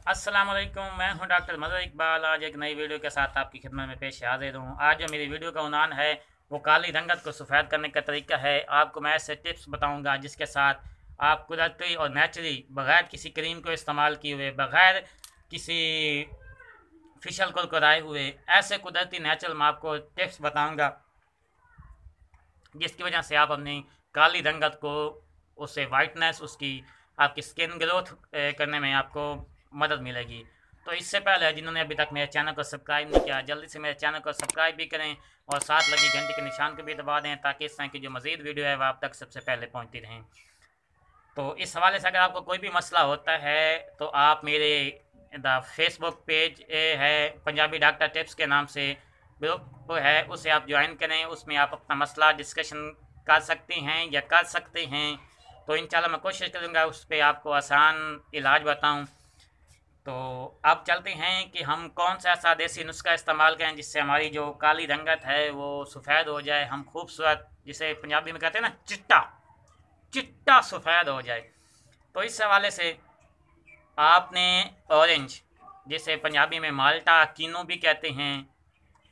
अस्सलाम वालेकुम, मैं हूं डॉक्टर मदर इकबाल। आज एक नई वीडियो के साथ आपकी खिदमत में पेश हाजिर हूं। आज जो मेरी वीडियो का उन्वान है वो काली रंगत को सफ़ेद करने का तरीका है। आपको मैं ऐसे टिप्स बताऊंगा जिसके साथ आप कुदरती और नेचुरली बग़ैर किसी क्रीम को इस्तेमाल किए हुए, बग़ैर किसी फिशल को कराए हुए, ऐसे कुदरती नेचुरल मैं आपको टिप्स बताऊँगा जिसकी वजह से आप अपनी काली रंगत को, उससे वाइटनेस, उसकी आपकी स्किन ग्रोथ करने में आपको मदद मिलेगी। तो इससे पहले जिन्होंने अभी तक मेरे चैनल को सब्सक्राइब नहीं किया, जल्दी से मेरे चैनल को सब्सक्राइब भी करें और साथ लगी घंटी के निशान को भी दबा दें ताकि इस तरह की जो मज़ीद वीडियो है वह आप तक सबसे पहले पहुंचती रहें। तो इस हवाले से अगर आपको कोई भी मसला होता है तो आप मेरे द फेसबुक पेज है पंजाबी डॉक्टर टिप्स के नाम से ग्रुप है, उसे आप ज्वाइन करें। उसमें आप अपना मसला डिस्कशन कर सकते हैं या कर सकते हैं। तो इंशाल्लाह मैं कोशिश करूँगा उस पर आपको आसान इलाज बताऊँ। तो अब चलते हैं कि हम कौन सा ऐसा देसी नुस्खा इस्तेमाल करें जिससे हमारी जो काली रंगत है वो सफ़ेद हो जाए, हम खूबसूरत, जिसे पंजाबी में कहते हैं ना, चिट्टा चिट्टा सफ़ेद हो जाए। तो इस हवाले से आपने ऑरेंज, जिसे पंजाबी में माल्टा कीनू भी कहते हैं,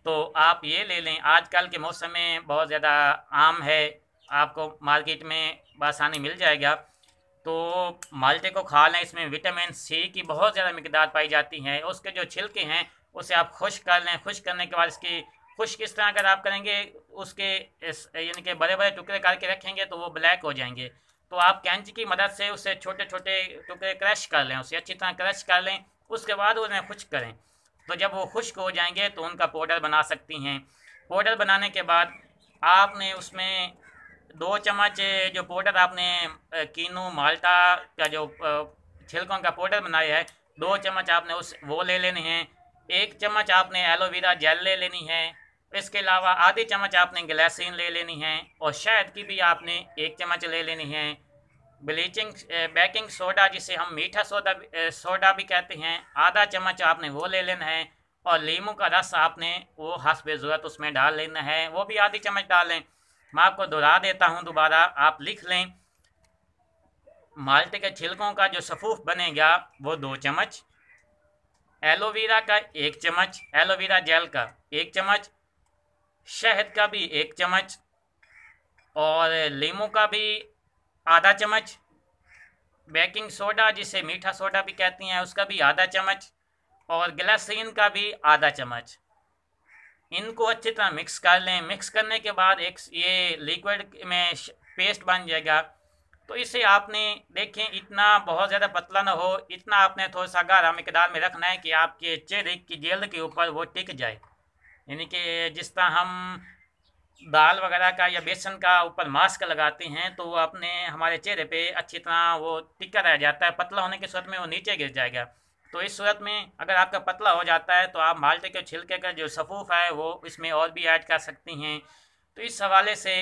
तो आप ये ले लें। आजकल के मौसम में बहुत ज़्यादा आम है, आपको मार्केट में बआसानी मिल जाएगा। तो माल्टे को खा लें, इसमें विटामिन सी की बहुत ज़्यादा मिकदार पाई जाती है। उसके जो छिलके हैं उसे आप खुश्क कर लें। खुश्क करने के बाद इसकी खुश्क इस तरह अगर आप करेंगे, उसके इस यानी कि बड़े बड़े टुकड़े करके रखेंगे तो वो ब्लैक हो जाएंगे। तो आप कैंची की मदद से उसे छोटे छोटे टुकड़े क्रश कर लें, उसे अच्छी तरह क्रश कर लें। उसके बाद उन्हें खुश्क करें। तो जब वो खुश्क हो जाएंगे तो उनका पाउडर बना सकती हैं। पाउडर बनाने के बाद आपने उसमें 2 चम्मच जो पाउडर आपने कीनू माल्टा का जो छिलकों का पाउडर बनाया है, 2 चम्मच आपने उस वो ले लेने हैं। 1 चम्मच आपने एलोवेरा जेल ले लेनी है। इसके अलावा आधी चम्मच आपने ग्लिसरीन ले लेनी है और शहद की भी आपने 1 चम्मच ले लेनी है। ब्लीचिंग बेकिंग सोडा, जिसे हम मीठा सोडा भी कहते हैं, आधा चम्मच आपने वो ले लेना है। और नींबू का रस आपने वो हस्बे ज़रूरत उसमें डाल लेना है, वो भी आधी चम्मच डालें। मैं आपको दोहरा देता हूँ, दोबारा आप लिख लें। माल्टे के छिलकों का जो सफ़ूफ बनेगा वो 2 चम्मच, एलोवेरा का 1 चम्मच, एलोवेरा जेल का 1 चम्मच, शहद का भी 1 चम्मच और नींबू का भी आधा चम्मच, बेकिंग सोडा जिसे मीठा सोडा भी कहती हैं उसका भी आधा चम्मच और ग्लिसरीन का भी आधा चम्मच। इनको अच्छी तरह मिक्स कर लें। मिक्स करने के बाद एक ये लिक्विड में पेस्ट बन जाएगा। तो इसे आपने देखें, इतना बहुत ज़्यादा पतला ना हो, इतना आपने थोड़ा सा गाढ़ा मिकदार में रखना है कि आपके चेहरे की जेल्ड के ऊपर वो टिक जाए। यानी कि जिस तरह हम दाल वगैरह का या बेसन का ऊपर मास्क लगाते हैं तो वो अपने हमारे चेहरे पे अच्छी तरह वो टिका रह जाता है। पतला होने की सूरत में वो नीचे गिर जाएगा। तो इस सूरत में अगर आपका पतला हो जाता है तो आप माल्टे के छिलके का जो सफ़ूफ है वो इसमें और भी ऐड कर सकती हैं। तो इस हवाले से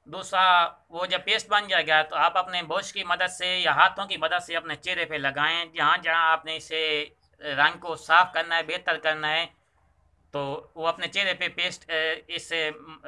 दूसरा, वो जब पेस्ट बन जाएगा तो आप अपने ब्रश की मदद से या हाथों की मदद से अपने चेहरे पे लगाएं। जहाँ जहाँ आपने इसे रंग को साफ़ करना है, बेहतर करना है, तो वो अपने चेहरे पे इस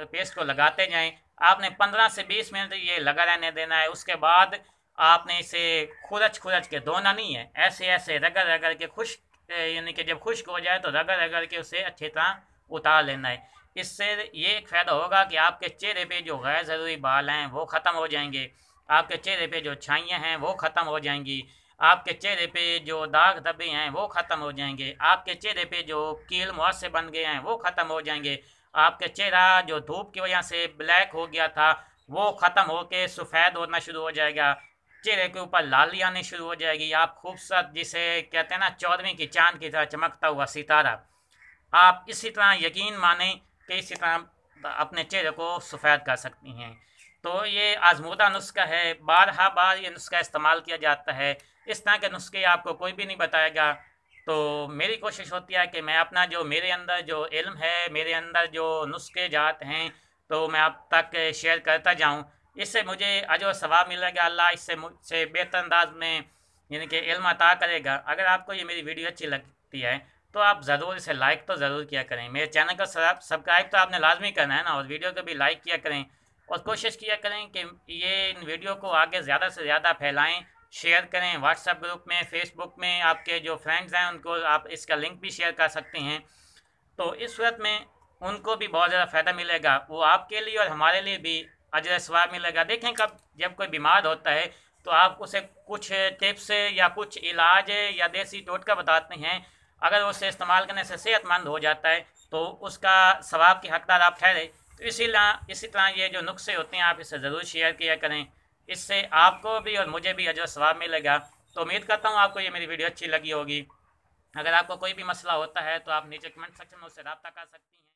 पेस्ट को लगाते जाएं। आपने 15 से 20 मिनट ये लगा रहने देना है। उसके बाद आपने इसे खुरच खुरच के धोना नहीं है, ऐसे ऐसे रगड़ रगड़ के खुश्क यानी कि जब खुश्क हो जाए तो रगड़ रगड़ के उसे अच्छी तरह उतार लेना है। इससे ये एक फ़ायदा होगा कि आपके चेहरे पे जो गैर ज़रूरी बाल हैं वो ख़त्म हो जाएंगे, आपके चेहरे पे जो छाइयाँ हैं वो ख़त्म हो जाएंगी, आपके चेहरे पे जो दाग धब्बे हैं वो ख़त्म हो जाएंगे, आपके चेहरे पे जो कील मुहासे बन गए हैं वो ख़त्म हो जाएंगे, आपके चेहरा जो धूप की वजह से ब्लैक हो गया था वो ख़त्म होके सफ़ेद होना शुरू हो जाएगा। चेहरे के ऊपर लाली आनी शुरू हो जाएगी। आप खूबसूरत, जिसे कहते हैं ना, 14वीं की चांद की तरह चमकता हुआ सितारा। आप इसी तरह यकीन मानें कि इसी तरह अपने चेहरे को सफ़ेद कर सकती हैं। तो ये आजमूदा नुस्खा है, बारहा बार ये नुस्खा इस्तेमाल किया जाता है। इस तरह के नुस्खे आपको कोई भी नहीं बताएगा। तो मेरी कोशिश होती है कि मैं अपना जो मेरे अंदर जो इल्म है, मेरे अंदर जो नुस्खे जात हैं, तो मैं आप तक शेयर करता जाऊँ। इससे मुझे अजर व सवाब मिलेगा। अल्लाह इससे मुझसे बेहतर अंदाज में यानी कि इल्म अता करेगा। अगर आपको ये मेरी वीडियो अच्छी लगती है तो आप ज़रूर इसे लाइक तो ज़रूर किया करें। मेरे चैनल को सब्सक्राइब तो आपने लाजमी करना है ना, और वीडियो को भी लाइक किया करें और कोशिश किया करें कि ये इन वीडियो को आगे ज़्यादा से ज़्यादा फैलाएं शेयर करें व्हाट्सएप ग्रुप में, फेसबुक में, आपके जो फ्रेंड्स हैं उनको आप इसका लिंक भी शेयर कर सकते हैं। तो इस सूरत में उनको भी बहुत ज़्यादा फ़ायदा मिलेगा, वो आपके लिए और हमारे लिए भी अजर सवाब मिलेगा। देखें कब जब कोई बीमार होता है तो आप उसे कुछ टिप्स या कुछ इलाज या देसी टोटका बताते हैं, अगर उसे इस्तेमाल करने से सेहतमंद हो जाता है तो उसका सवाब के हकदार आप ठहरे। तो इसी तरह ये जो नुस्खे होते हैं आप इसे ज़रूर शेयर किया करें, इससे आपको भी और मुझे भी अजर सवाब मिलेगा। तो उम्मीद करता हूँ आपको ये मेरी वीडियो अच्छी लगी होगी। अगर आपको कोई भी मसला होता है तो आप नीचे कमेंट सेक्शन में उससे रब्ता कर सकती हैं।